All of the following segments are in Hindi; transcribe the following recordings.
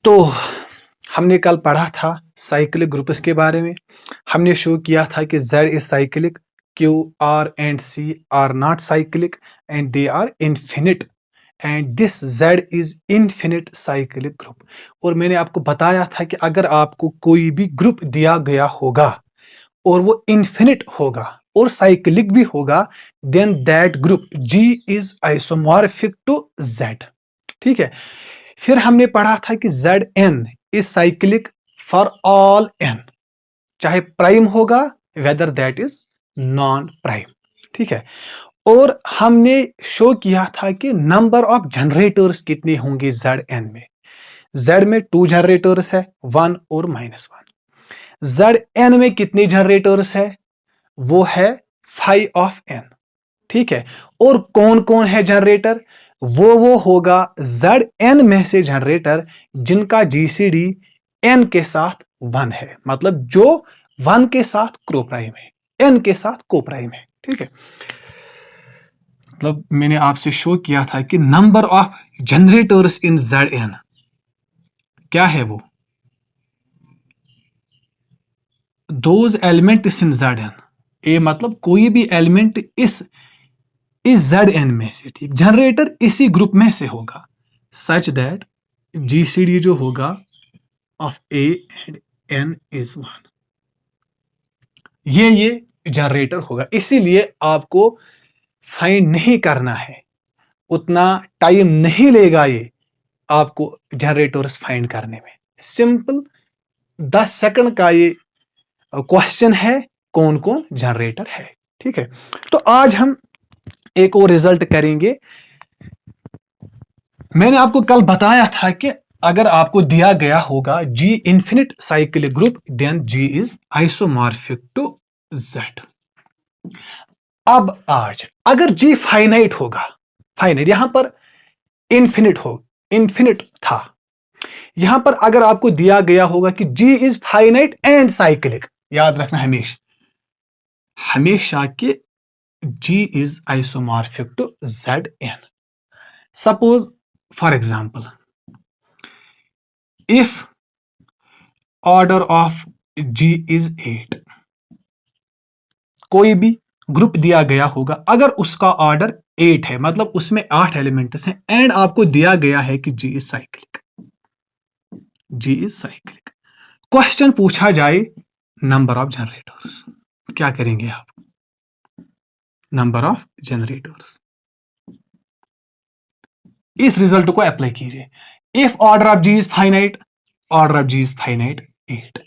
तो हमने कल पढ़ा था साइक्लिक ग्रुप्स के बारे में। हमने शो किया था कि Z is cyclic, Q, R and C are not cyclic and they are infinite and this Z is infinite cyclic group. और मैंने आपको बताया था कि अगर आपको कोई भी ग्रुप दिया गया होगा और वो इन्फिनिट होगा और साइक्लिक भी होगा, then that group G is isomorphic to Z। ठीक है। फिर हमने पढ़ा था कि Zn is cyclic for all n, चाहे प्राइम होगा whether that is non prime. ठीक है। और हमने शो किया था कि नंबर ऑफ जनरेटर्स कितने होंगे Zn में। Z में 2 जनरेटर्स है, 1 और -1। Zn में कितने जनरेटर्स है? वो है 5 ऑफ n। ठीक है। और कौन कौन है जनरेटर? वो होगा Zn में से जनरेटर जिनका GCD n के साथ 1 है, मतलब जो 1 के साथ क्रोप्राइम है, n के साथ कोप्राइम है। ठीक है। मतलब मैंने आपसे शो किया था कि number of generators in Zn क्या है वो? दोज एलिमेंट्स इन Zn, ए मतलब कोई भी एलिमेंट इस Zn में से, ठीक, जनरेटर इसी ग्रुप में से होगा, सच दैट GCD जो होगा of A and N is 1। ये जनरेटर होगा, इसीलिए आपको फाइंड नहीं करना है, उतना टाइम नहीं लेगा ये आपको जनरेटर्स फाइंड करने में। सिंपल 10 सेकंड का ये क्वेश्चन है, कौन कौन जनरेटर है। ठीक है। तो आज हम एक और रिजल्ट करेंगे। मैंने आपको कल बताया था कि अगर आपको दिया गया होगा G infinite cyclic group, then G is isomorphic to Z। अब आज अगर G फाइनाइट होगा, फाइनाइट यहां पर इन्फिनिट था, यहां पर अगर आपको दिया गया होगा कि G is finite and cyclic, याद रखना हमेशा कि G is isomorphic to Zn. Suppose, for example, if order of G is 8, कोई भी ग्रुप दिया गया होगा, अगर उसका ऑर्डर 8 है, मतलब उसमें 8 एलिमेंट्स हैं, एंड आपको दिया गया है कि G is cyclic, G is cyclic, question पूछा जाए नंबर ऑफ जनरेटर्स, क्या करेंगे आप? Number of generators. इस रिजल्ट को अप्लाई कीजिए। If order of G is finite, order of G is finite 8,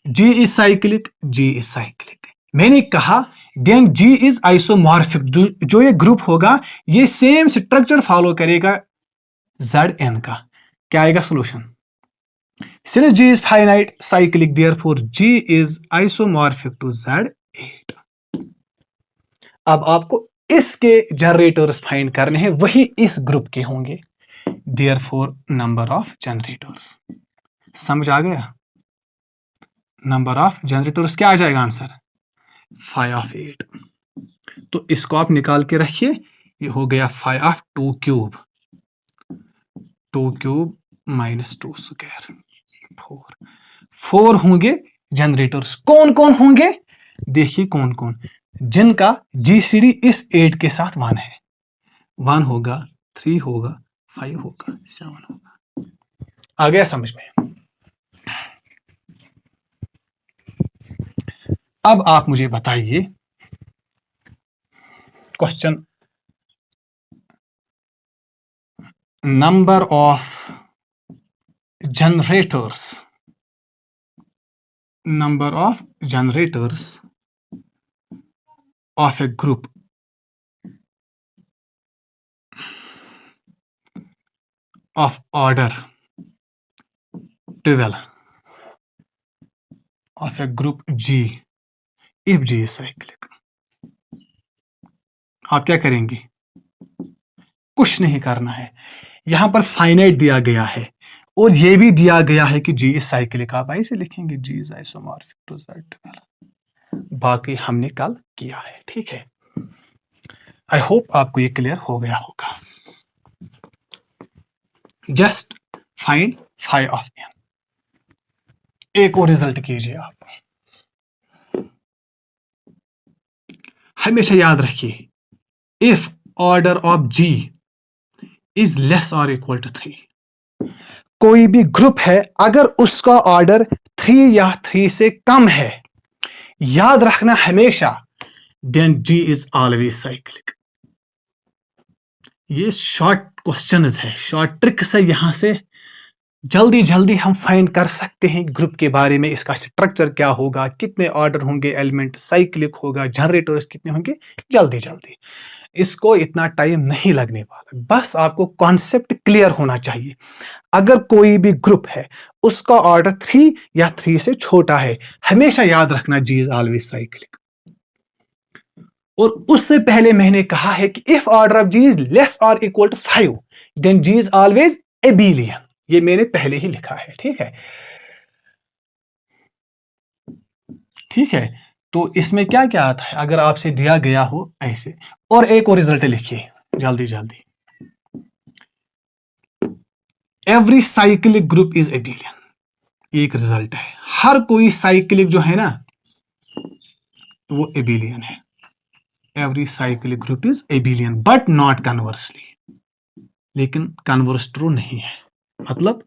G is cyclic, G is cyclic. मैंने कहा देन G इज आइसोमॉर्फिक, जो ये ग्रुप होगा ये सेम स्ट्रक्चर फॉलो करेगा Zn का। क्या आएगा solution? Since G is finite cyclic, therefore G is isomorphic to Z8। अब आपको इसके जनरेटर्स फाइंड करने हैं, वही इस ग्रुप के होंगे, देयरफॉर नंबर ऑफ जनरेटर्स। समझ आ गया? नंबर ऑफ जनरेटर्स क्या आ जाएगा आंसर? 5 ऑफ 8। तो इसको आप निकाल के रखिए, ये हो गया 5 of 2 cube, 2 cube minus 2 square, 4 होंगे जनरेटर्स। कौन कौन होंगे? देखिए कौन कौन, जिनका GCD इस 8 के साथ 1 है। 1 होगा, 3 होगा, 5 होगा, 7 होगा। आ गया समझ में? अब आप मुझे बताइए question, number of generators, number of generators of a group of order 12 of a group G if G is cyclic। आप क्या करेंगे? कुछ नहीं करना है, यहां पर फाइनाइट दिया गया है और यह भी दिया गया है कि G इज साइक्लिक। आप ऐसे लिखेंगे G is isomorphic to Z12। बाकी हमने कल किया है। ठीक है। आई होप आपको ये क्लियर हो गया होगा। Just find 5 of n। एक और रिजल्ट कीजिए आप, हमेशा याद रखिए, if order of G is less और इक्वल टू 3, कोई भी ग्रुप है अगर उसका ऑर्डर 3 या 3 से कम है, याद रखना हमेशा, then G is always cyclic. ये शॉर्ट क्वेश्चन है, शॉर्ट ट्रिक्स है, यहां से जल्दी जल्दी हम फाइंड कर सकते हैं ग्रुप के बारे में, इसका स्ट्रक्चर क्या होगा, कितने ऑर्डर होंगे, एलिमेंट साइक्लिक होगा, जनरेटर्स कितने होंगे, जल्दी जल्दी। इसको इतना टाइम नहीं लगने वाला, बस आपको कॉन्सेप्ट क्लियर होना चाहिए। अगर कोई भी ग्रुप है उसका ऑर्डर 3 या 3 से छोटा है, हमेशा याद रखना जी इज ऑलवेज साइक्लिक। और उससे पहले मैंने कहा है कि if order of G is less और equal to 5, then G is always abelian. ये मैंने पहले ही लिखा है, ठीक है, ठीक है। तो इसमें क्या क्या आता है अगर आपसे दिया गया हो ऐसे। और एक और रिजल्ट लिखिए जल्दी जल्दी, एवरी साइक्लिक ग्रुप इज एबिलियन। एक रिजल्ट है, हर कोई साइक्लिक जो है ना वो एबिलियन है। Every cyclic group is abelian but not conversely, लेकिन कन्वर्स ट्रू नहीं है। मतलब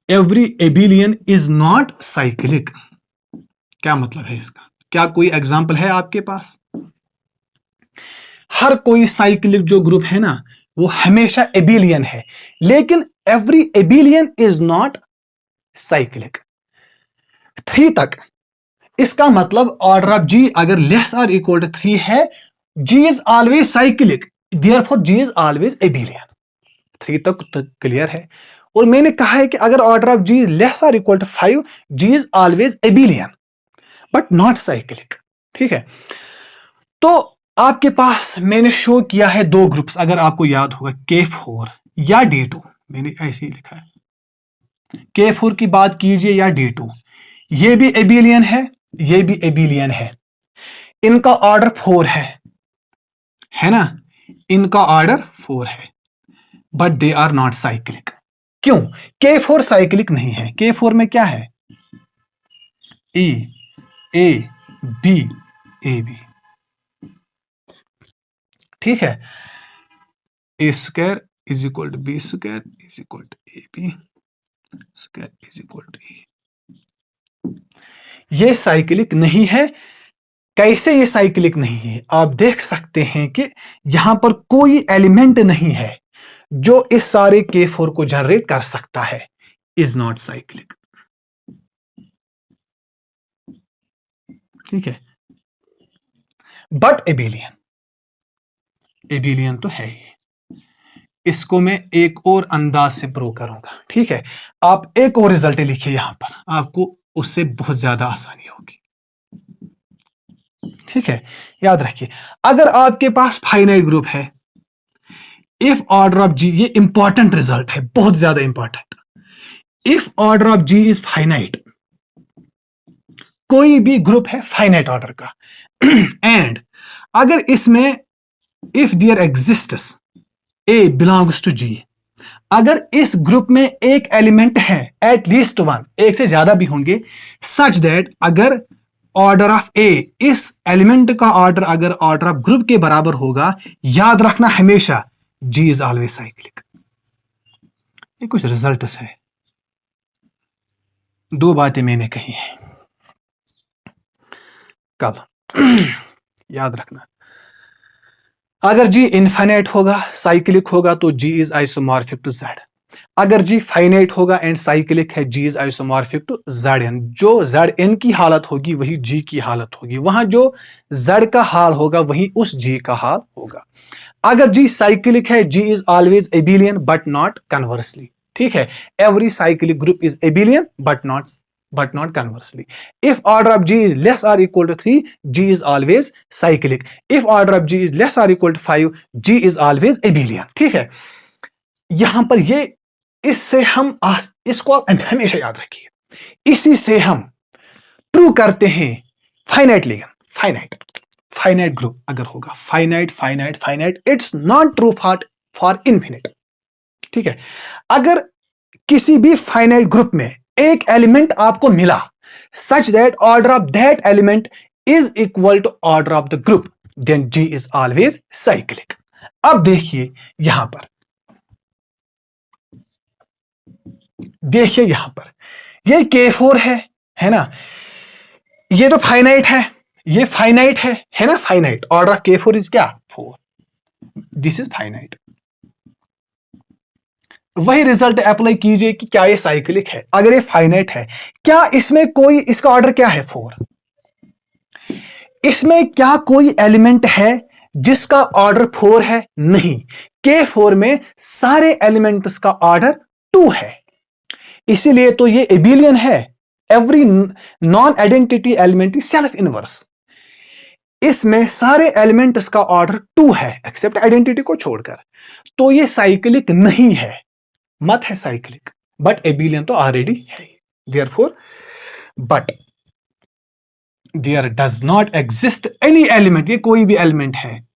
एवरी एबिलियन इज नॉट साइक्लिक, क्या मतलब है इसका, क्या कोई एग्जाम्पल है आपके पास? हर कोई साइक्लिक जो ग्रुप है ना वो हमेशा एबिलियन है, लेकिन एवरी एबिलियन इज नॉट साइक्लिक। 3 तक, इसका मतलब ऑर्डर ऑफ जी अगर लेस और इक्वल टू 3 है, G is always cyclic, therefore G is always abelian. 3 तक तो क्लियर है। और मैंने कहा है कि अगर ऑर्डर ऑफ जी लेस और equal to 5, G is always abelian but not cyclic, ठीक है। तो आपके पास मैंने शो किया है 2 ग्रुप्स, अगर आपको याद होगा, K4 या D2, मैंने ऐसे ही लिखा है। K4 की बात कीजिए या D2, ये भी एबिलियन है, ये भी एबिलियन है, इनका ऑर्डर 4 है ना, इनका ऑर्डर 4 है, but they are not cyclic. क्यों? K4 साइक्लिक नहीं है। K4 में क्या है? E A B A B, ठीक है। A square is equal to B square is equal to A B square is equal to A. ये साइक्लिक नहीं है। कैसे ये साइक्लिक नहीं है? आप देख सकते हैं कि यहां पर कोई एलिमेंट नहीं है जो इस सारे K4 को जनरेट कर सकता है, इज नॉट साइक्लिक, ठीक है। बट एबिलियन, एबिलियन तो है ही। इसको मैं एक और अंदाज से प्रूव करूंगा, ठीक है। आप एक और रिजल्ट लिखिए यहां पर, आपको उससे बहुत ज्यादा आसानी होगी, ठीक है। याद रखिए, अगर आपके पास फाइनाइट ग्रुप है, इफ ऑर्डर ऑफ जी, ये इंपॉर्टेंट रिजल्ट है, बहुत ज्यादा important. If order of G is finite, कोई भी ग्रुप है फाइनाइट ऑर्डर का, एंड अगर इसमें if there exists A belongs to G, अगर इस ग्रुप में एक एलिमेंट है एटलीस्ट 1, एक से ज्यादा भी होंगे, सच दैट अगर ऑर्डर ऑफ ए, इस एलिमेंट का ऑर्डर अगर ऑर्डर ऑफ ग्रुप के बराबर होगा, याद रखना हमेशा जी इज ऑलवेज साइक्लिक। ये कुछ रिजल्ट्स है, 2 बातें मैंने कही हैं कल, याद रखना। अगर जी इनफाइनाइट होगा, साइक्लिक होगा, तो G is isomorphic to Z. अगर जी फाइनाइट होगा एंड साइक्लिक है, G is isomorphic to Z N. जो जेड एन की हालत होगी वही जी की हालत होगी, वहां जो जेड का हाल होगा वही उस जी का हाल होगा। अगर जी साइक्लिक है, G is always abelian but not conversely, ठीक है। Every cyclic group is abelian but not conversely. If order of G is less or equal to 3, G is always cyclic. If order of G is less or equal to 5, G is always abelian, ठीक है। यहां पर ये, इससे हम इसको आप हमेशा याद रखिए, इसी से हम प्रूव करते हैं फाइनाइट लिगेंड, फाइनाइट ग्रुप अगर होगा, finite it's not true for infinite, ठीक है। अगर किसी भी फाइनाइट ग्रुप में एक एलिमेंट आपको मिला such that order of that element is equal to order of the group, then G is always cyclic. अब देखिए यहां पर, देखिए यहां पर ये K4 है ना, ये तो फाइनाइट है, ये फाइनाइट है ना, finite. Order of K4 is क्या? 4। This is finite. वही रिजल्ट अप्लाई कीजिए कि क्या ये साइक्लिक है। अगर ये फाइनाइट है, क्या इसमें कोई, इसका ऑर्डर क्या है? 4। इसमें क्या कोई एलिमेंट है जिसका ऑर्डर 4 है? नहीं। K4 में सारे एलिमेंट्स का ऑर्डर 2 है, इसीलिए तो ये एबिलियन है। Every non identity element is self inverse. इसमें सारे एलिमेंट्स का ऑर्डर 2 है एक्सेप्ट आइडेंटिटी को छोड़कर, तो ये साइक्लिक नहीं है, मत है साइक्लिक, बट एबिलियन तो ऑलरेडी है। Therefore but there does not exist any element, ये कोई भी एलिमेंट है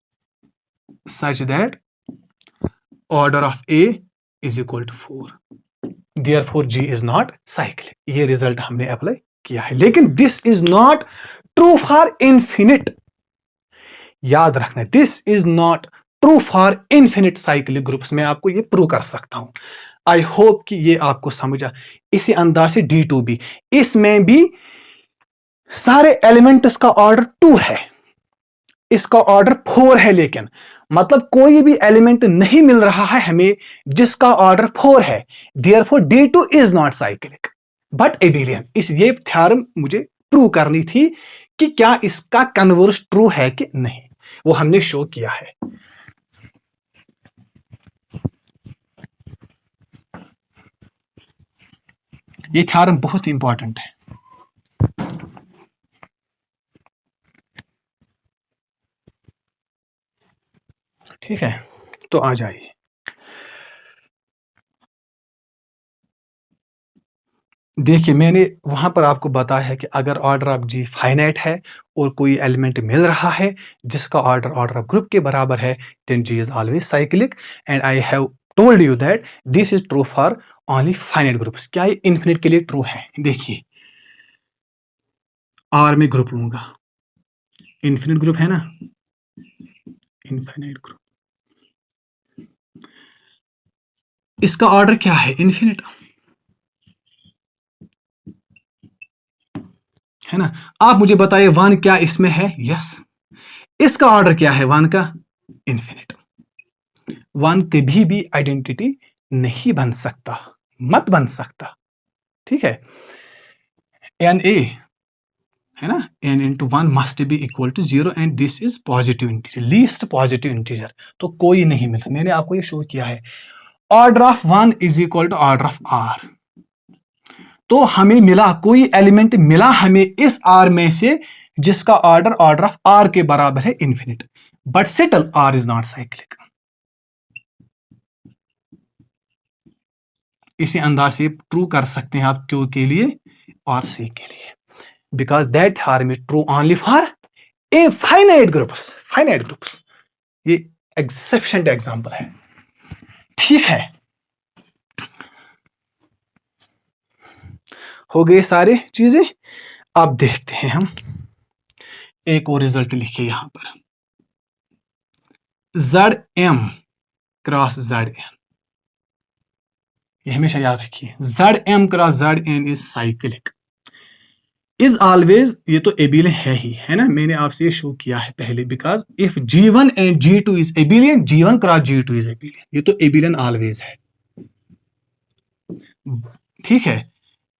such that order of a is equal to 4, therefore G is not cyclic. ये रिजल्ट हमने अप्लाई किया है, लेकिन this is not true for infinite. याद रखना, this is not true for infinite cyclic groups. मैं आपको ये प्रूव कर सकता हूं। आई होप कि ये आपको समझा। इसी अंदाज से D2B, इसमें भी सारे एलिमेंट्स का ऑर्डर 2 है, इसका ऑर्डर 4 है, लेकिन मतलब कोई भी एलिमेंट नहीं मिल रहा है हमें जिसका ऑर्डर 4 है। Therefore D2 is not cyclic but एबिलियन। इस ये थ्योरम मुझे प्रूव करनी थी कि क्या इसका कन्वर्स ट्रू है कि नहीं, वो हमने शो किया है। ये थ्योरम बहुत इंपॉर्टेंट है। ठीक है, तो आ जाइए। देखिए, मैंने वहां पर आपको बताया है कि अगर ऑर्डर ऑफ जी फाइनाइट है और कोई एलिमेंट मिल रहा है जिसका ऑर्डर ऑफ ग्रुप के बराबर है, then G is always cyclic. And I have told you that this is true for only finite groups. क्या ये इन्फिनिट के लिए ट्रू है? देखिए, आर में ग्रुप लूंगा, इन्फिनिट ग्रुप है ना, इनफाइनाइट ग्रुप, इसका ऑर्डर क्या है? इन्फिनिट है ना। आप मुझे बताइए 1 क्या इसमें है? यस। इसका ऑर्डर क्या है 1 का? इन्फिनिट। 1 कभी भी आइडेंटिटी नहीं बन सकता, मत बन सकता। ठीक है, एन ए है ना, n into 1 must be equal to 0 and this is positive integer, least positive integer, तो कोई नहीं मिलता। मैंने आपको ये शो किया है। Order of 1 is equal to order of r, तो हमें मिला, कोई एलिमेंट मिला हमें इस R में से जिसका ऑर्डर ऑफ R के बराबर है infinite, but still R is not cyclic. इसी अंदाज से ट्रू कर सकते हैं आप Q के लिए और C के लिए, because that theorem is true only for a finite groups. Finite groups ये एक्सेप्शन एग्जांपल है। ठीक है, हो गए सारे चीजें। अब देखते हैं हम एक और रिजल्ट लिखे यहां पर, ZM क्रॉस ZN, ये हमेशा याद रखिए। ZM cross ZN is cyclic, is always, ये तो एबिलियन है ही, है ना, मैंने आपसे ये शो किया है पहले। Because if G1 and G2 is एबिलियन, G1 cross G2 is एबिलियन, ये तो एबिलियन ऑलवेज है। ठीक है,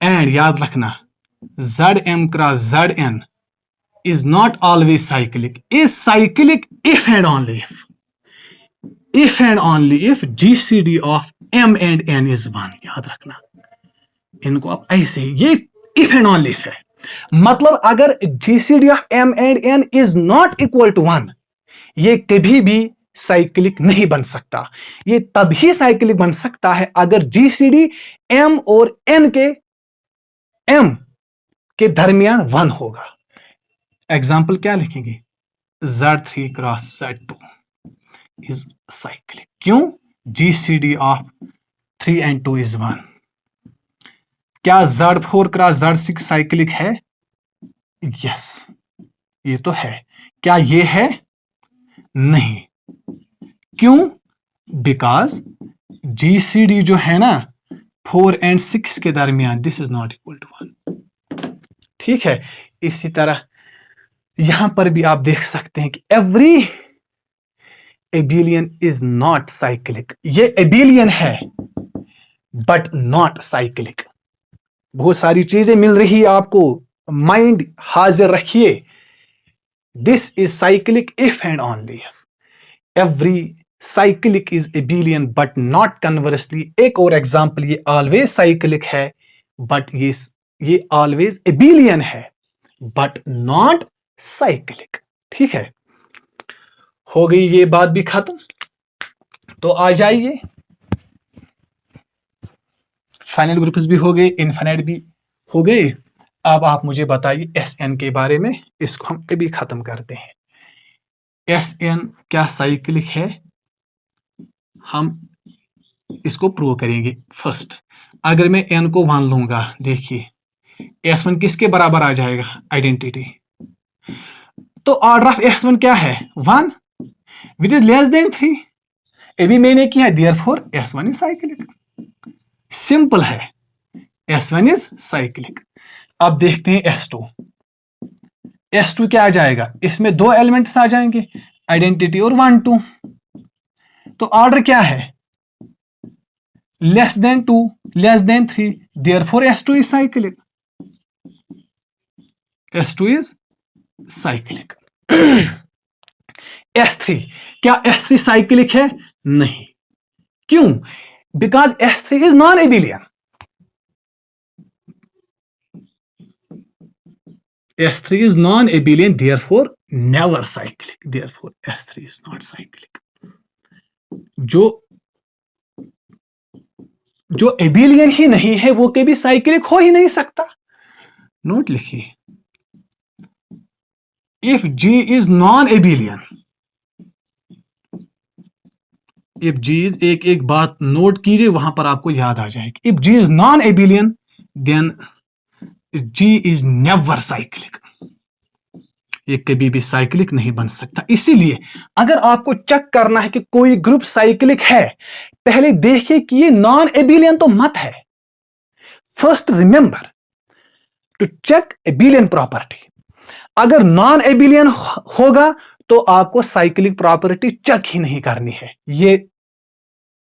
एंड याद रखना ZM cross ZN is not always cyclic, is cyclic if and only if GCD of M and N is 1। याद रखना इनको आप ऐसे, ये if and only if है, मतलब अगर GCD of M and N is not equal to 1, ये कभी भी साइक्लिक नहीं बन सकता। ये तभी साइक्लिक बन सकता है अगर GCD M और N के M के दरमियान 1 होगा। एग्जाम्पल क्या लिखेंगे? Z3 cross Z2 is cyclic. क्यों? GCD of 3 and 2 is 1। क्या Z4 क्रॉस Z6 साइक्लिक है? यस, ये तो है। क्या ये है? नहीं। क्यों? बिकॉज GCD जो है ना 4 और 6 के दरमियान, this is not equal to 1। ठीक है, इसी तरह यहां पर भी आप देख सकते हैं कि एवरी एबिलियन इज नॉट साइक्लिक। ये एबिलियन है बट नॉट साइक्लिक। बहुत सारी चीजें मिल रही है आपको, माइंड हाजिर रखिए। This is cyclic if and only if. Every cyclic is abelian but not conversely. एक और एग्जांपल, ये ऑलवेज साइक्लिक है बट ये ऑलवेज एबिलियन है बट नॉट साइक्लिक। ठीक है, हो गई ये बात भी खत्म। तो आ जाइए, फाइनल ग्रुप्स भी हो गए, इनफाइनाइट भी हो गए। अब आप मुझे बताइए SN के बारे में, इसको हम अभी खत्म करते हैं। SN क्या साइक्लिक है? हम इसको प्रूव करेंगे। फर्स्ट, अगर मैं N को 1 लूंगा, देखिए S1 किसके बराबर आ जाएगा? आइडेंटिटी। तो ऑर्डर ऑफ S1 क्या है? 1 विच इज लेस देन 3। अभी मैंने किया, therefore S1 is cyclic. Simple है, S1 इज साइक्लिक। अब देखते हैं S2। S2 क्या आ जाएगा? इसमें 2 एलिमेंट्स आ जाएंगे, आइडेंटिटी और 1 2। तो ऑर्डर क्या है? Less than 2, less than 3, therefore S2 is cyclic. S2 is cyclic. S3, क्या S3 साइक्लिक है? नहीं। क्यों? Because S3 is non एबिलियन। S3 is non-abelian, therefore never cyclic. Therefore S3 is not cyclic. जो एबिलियन ही नहीं है वो कभी साइक्लिक हो ही नहीं सकता। नोट लिखिए, if G is non-abelian, if G is, एक बात नोट कीजिए, वहां पर आपको याद आ जाएगी। If G is non-abelian, then G is never cyclic। ये कभी भी साइक्लिक नहीं बन सकता। इसीलिए अगर आपको चेक करना है कि कोई ग्रुप साइक्लिक है, पहले देखिए कि ये नॉन एबिलियन तो मत है। First remember to check abelian property. अगर नॉन एबिलियन होगा तो आपको साइक्लिक प्रॉपर्टी चेक ही नहीं करनी है, ये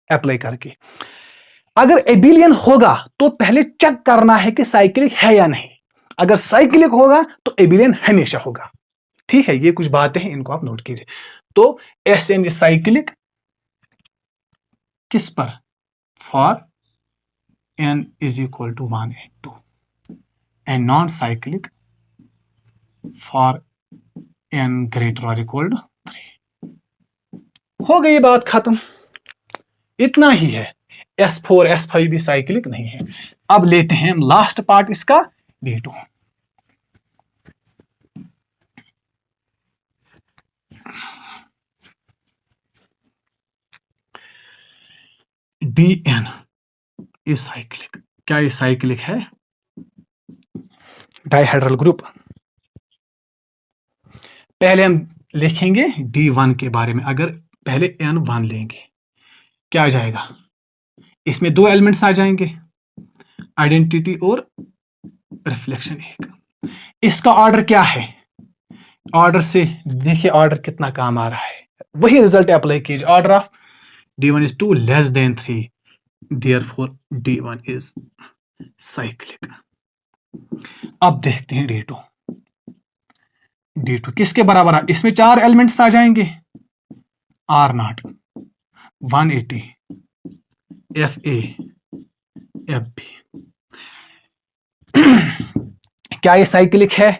अप्लाई करके। अगर एबिलियन होगा तो पहले चेक करना है कि साइक्लिक है या नहीं। अगर साइक्लिक होगा तो एबिलियन हमेशा होगा। ठीक है, ये कुछ बातें हैं, इनको आप नोट कीजिए। तो SN साइक्लिक किस पर? For N is equal to 1 and 2 and non cyclic for N greater और इक्वल टू 3। हो गई बात खत्म, इतना ही है। S4 S5 भी साइक्लिक नहीं है। अब लेते हैं लास्ट पार्ट इसका, D2। DN is cyclic. क्या ये साइक्लिक है? Dihedral group. पहले हम लिखेंगे D1 के बारे में। अगर पहले N1 लेंगे, क्या आ जाएगा? इसमें 2 एलिमेंट्स आ जाएंगे, आइडेंटिटी और रिफ्लेक्शन एक। इसका ऑर्डर क्या है? ऑर्डर से देखिए ऑर्डर कितना काम आ रहा है, वही रिजल्ट अप्लाई कीजिए। Order of D1 is 2 less than 3, therefore D1 is cyclic। अब देखते हैं D2। D2 किसके बराबर है? इसमें 4 एलिमेंट्स आ जाएंगे, R0, 180, FA, FB। क्या ये साइक्लिक है?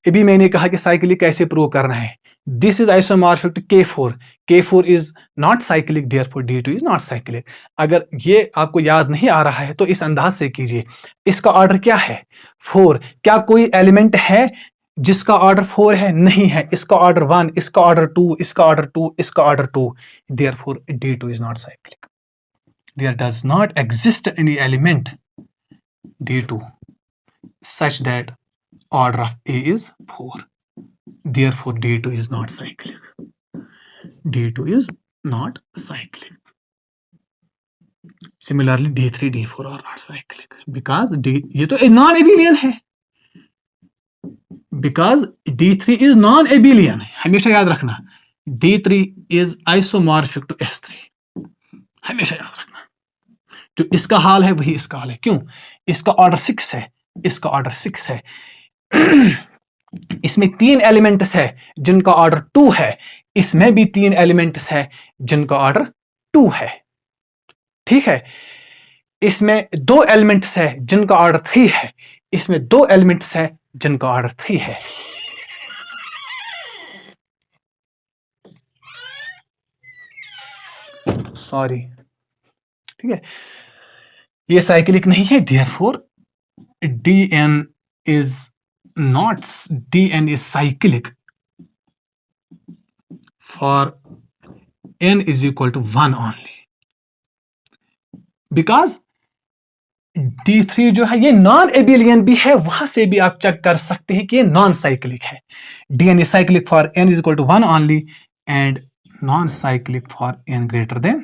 अभी मैंने कहा कि साइक्लिक कैसे प्रूव करना है। This is isomorphic to K4। K4 is not cyclic, therefore D2 is not cyclic. अगर ये आपको याद नहीं आ रहा है तो इस अंदाज से कीजिए। इसका ऑर्डर क्या है? 4। क्या कोई एलिमेंट है जिसका ऑर्डर 4 है? नहीं है। इसका ऑर्डर 1, इसका ऑर्डर 2, इसका ऑर्डर 2, इसका order 2, therefore D2 is not cyclic. There does not exist any element D2 such that order of A is 4. Therefore, D2 is not cyclic. D2 is not cyclic. Similarly, D3, D4 are not cyclic because ये तो non-abelian है. Because D3 is non-abelian. हमेशा याद रखना. D3 is isomorphic to S3. हमेशा याद रखना. जो इसका हाल है वही इसका हाल है. क्यों? इसका ऑर्डर 6 है, इसका ऑर्डर 6 है. इसमें 3 एलिमेंट्स है जिनका ऑर्डर 2 है, इसमें भी 3 एलिमेंट्स है जिनका ऑर्डर 2 है. ठीक है. इसमें 2 एलिमेंट्स है जिनका ऑर्डर 3 है, इसमें 2 एलिमेंट्स है जिनका ऑर्डर 3 है. सॉरी. ठीक है. ये साइक्लिक नहीं है. Therefore, Dn is cyclic for n is equal to 1 only. Because D3 जो है ये नॉन एबिलियन भी है, वहां से भी आप चेक कर सकते हैं कि ये नॉन साइक्लिक है. Dn is cyclic for n is equal to 1 only and non cyclic for n greater than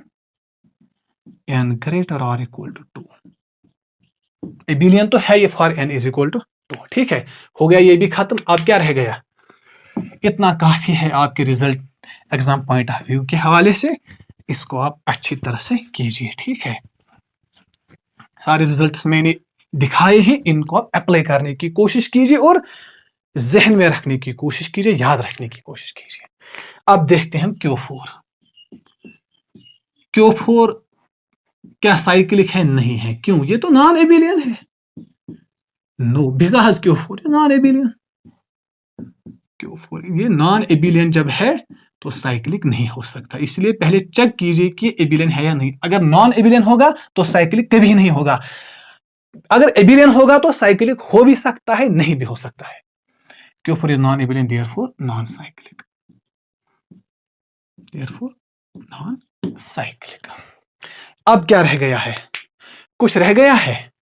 n greater or equal to 2. एबिलियन तो है ये for n is equal to 2. ठीक है. हो गया ये भी खत्म. अब क्या रह गया? इतना काफी है आपके result exam point of view के हवाले से. इसको आप अच्छी तरह से कीजिए. ठीक है. सारे रिजल्ट्स मैंने दिखाए हैं, इनको आप अप्लाई करने की कोशिश कीजिए और जहन में रखने की कोशिश कीजिए, याद रखने की कोशिश कीजिए. अब देखते हैं हम Q4. Q4 क्या साइक्लिक है? नहीं है. क्यों? ये तो नॉन एबिलियन है. No, because Q4 is non abelian. Q4 ये नॉन एबिलियन जब है तो साइक्लिक नहीं हो सकता. इसलिए पहले चेक कीजिए कि एबिलियन है या नहीं. अगर नॉन एबिलियन होगा तो साइक्लिक कभी नहीं होगा. अगर एबिलियन होगा तो साइक्लिक हो भी सकता है, नहीं भी हो सकता है. Q4 is non abelian, therefore non cyclic. Therefore non cyclic. अब क्या रह गया है? कुछ रह गया है?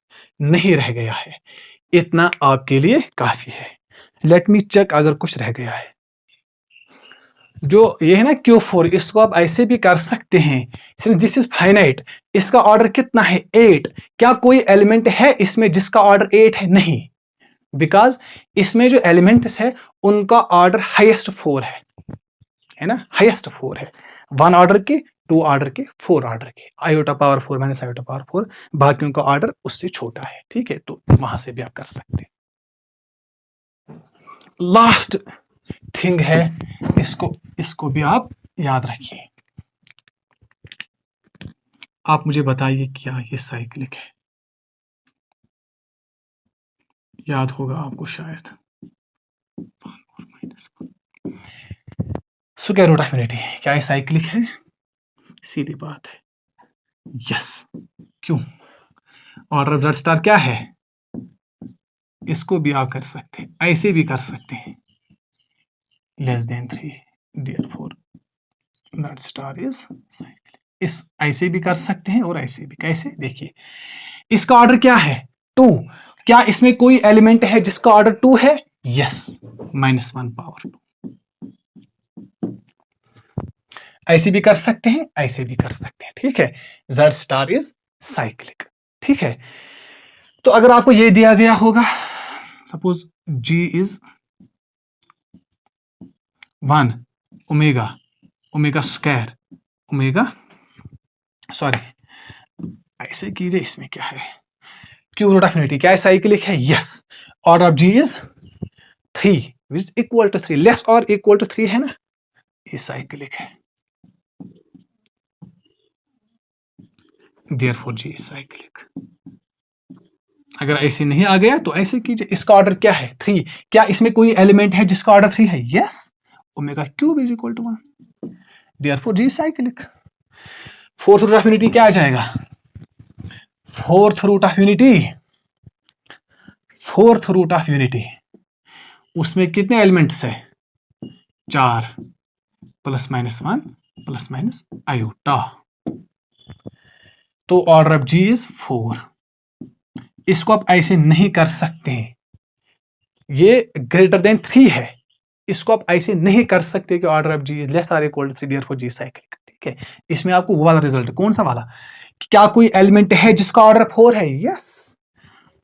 नहीं रह गया है. इतना आपके लिए काफी है. लेट मी चेक अगर कुछ रह गया है. जो ये है ना Q4, इसको आप ऐसे भी कर सकते हैं. सिंस दिस इज फाइनाइट, इसका ऑर्डर कितना है? 8. क्या कोई एलिमेंट है इसमें जिसका ऑर्डर 8 है? नहीं. बिकॉज इसमें जो एलिमेंट्स है उनका ऑर्डर हाईएस्ट 4 है ना. हाईएस्ट 4 है. 1 ऑर्डर के, 2 ऑर्डर के, 4 ऑर्डर के. Iota power 4 minus iota power 4, बाकियों का ऑर्डर उससे छोटा है. ठीक है. तो वहां से भी आप कर सकते हैं. लास्ट थिंग है, इसको भी आप याद रखिए. आप मुझे बताइए क्या ये साइक्लिक है? याद होगा आपको शायद. Square root of unity. क्या ये साइक्लिक है? सीधी बात है, यस. क्यों? ऑर्डर ऑफ जेड स्टार क्या है? इसको भी आप कर सकते हैं, ऐसे भी कर सकते हैं, less than 3. Therefore Z star is cyclic. इस ऐसे भी कर सकते हैं और ऐसे भी. कैसे? देखिए, इसका ऑर्डर क्या है? 2. क्या इसमें कोई एलिमेंट है जिसका ऑर्डर 2 है? यस. -1 पावर 2. ऐसे भी कर सकते हैं, ऐसे भी कर सकते हैं. ठीक है. Z star is cyclic. ठीक है. तो अगर आपको ये दिया गया होगा, suppose G is 1 omega square ऐसे कीजिए. इसमें क्या है? Cube root of unity. क्या है? साइक्लिक है. Yes. Order of G is 3 which is equal to 3. Less और इक्वल टू 3 है ना, ये साइक्लिक है. Therefore G is cyclic. अगर ऐसे नहीं आ गया तो ऐसे कीजिए. इसका ऑर्डर क्या है? 3. क्या इसमें कोई एलिमेंट है जिसका ऑर्डर 3 है? Yes. Omega cube is equal to 1. Therefore G is cyclic. Fourth root of unity क्या आ जाएगा? फोर्थ रूट ऑफ यूनिटी उसमें कितने एलिमेंट्स है? 4 +-1 + आयोटा. तो ऑर्डर ऑफ G इज 4. इसको आप ऐसे नहीं कर सकते हैं, ये ग्रेटर देन 3 है, इसको आप ऐसे नहीं कर सकते कि order of G is less or equal to 3 therefore G cyclic. ठीक है, इसमें आपको वो वाला रिजल्ट, कौन सा वाला, कि क्या कोई एलिमेंट है जिसका ऑर्डर 4 है? Yes,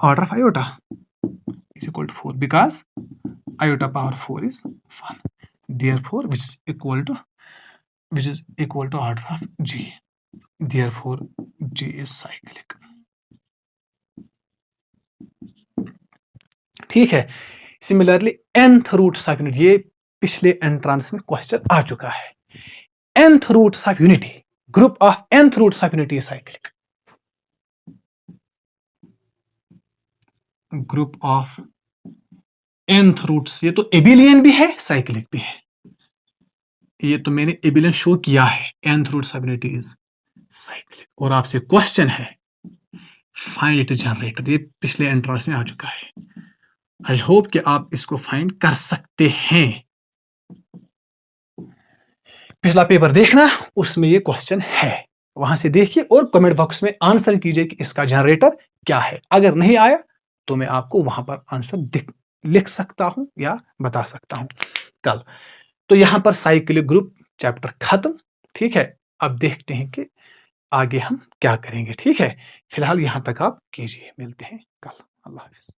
order of iota is equal to 4 because iota power 4 is 1, therefore which is equal to order of g, therefore g is cyclic। ठीक है, similarly nth roots of unity, ये पिछले एंट्रांस में क्वेश्चन आ चुका है। nth roots of unity, group of nth roots of unity cyclic, group of nth roots, ये तो एबिलियन भी है साइक्लिक भी है, ये तो मैंने एबिलियन शो किया है, nth roots of unity is cyclic. और आपसे क्वेश्चन है फाइंड जनरेटर, ये पिछले एंट्रांस में आ चुका है। आई होप कि आप इसको फाइंड कर सकते हैं। पिछला पेपर देखना, उसमें ये क्वेश्चन है, वहां से देखिए और कमेंट बॉक्स में आंसर कीजिए कि इसका जनरेटर क्या है। अगर नहीं आया तो मैं आपको वहां पर आंसर लिख सकता हूं या बता सकता हूं कल। तो यहां पर साइक्लिक ग्रुप चैप्टर खत्म। ठीक है, अब देखते हैं कि आगे हम क्या करेंगे। ठीक है, फिलहाल यहां तक आप कीजिए, मिलते हैं कल। अल्लाह हाफिज।